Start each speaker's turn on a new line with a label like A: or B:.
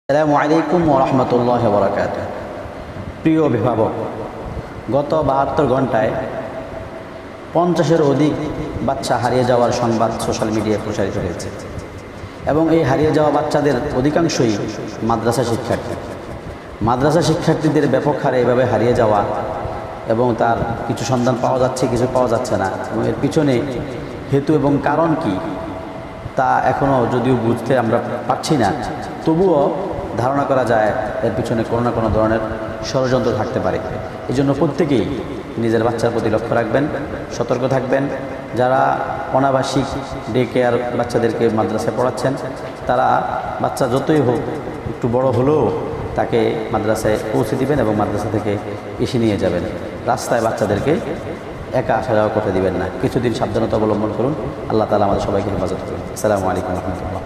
A: আসসালামু আলাইকুম ওয়া রাহমাতুল্লাহি ওয়া বারাকাতুহু। প্রিয় অভিভাবক, গত 72 ঘন্টায় 50-এর অধিক বাচ্চা হারিয়ে যাওয়ার সংবাদ সোশ্যাল মিডিয়ায় প্রচারিত হয়েছে এবং এই হারিয়ে যাওয়া বাচ্চাদের অধিকাংশই মাদ্রাসা শিক্ষার্থী। মাদ্রাসা শিক্ষার্থীদের ব্যাপক হারে এভাবে হারিয়ে যাওয়া এবং তার কিছু সন্ধান পাওয়া যাচ্ছে, কিছু পাওয়া যাচ্ছে না এবং এর পিছনে হেতু এবং কারণ কি তা এখনও যদিও বুঝতে আমরা পারছি না, তবুও ধারণা করা যায় এর পিছনে কোনো না কোনো ধরনের ষড়যন্ত্র থাকতে পারে। এই জন্য প্রত্যেকেই নিজের বাচ্চার প্রতি লক্ষ্য রাখবেন, সতর্ক থাকবেন। যারা অনাবাসিক ডে কেয়ার বাচ্চাদেরকে মাদ্রাসায় পড়াচ্ছেন, তারা বাচ্চা যতই হোক একটু বড় হলেও তাকে মাদ্রাসায় পৌঁছে দিবেন এবং মাদ্রাসা থেকে এসে নিয়ে যাবেন। রাস্তায় বাচ্চাদেরকে একা আসা যাওয়া করতে দিবেন না। কিছুদিন সাবধানতা অবলম্বন করুন। আল্লাহ তাআলা আমাদের সবাইকে হেফাজত করুন। আসসালামু আলাইকুম ওয়া রাহমাতুল্লাহ।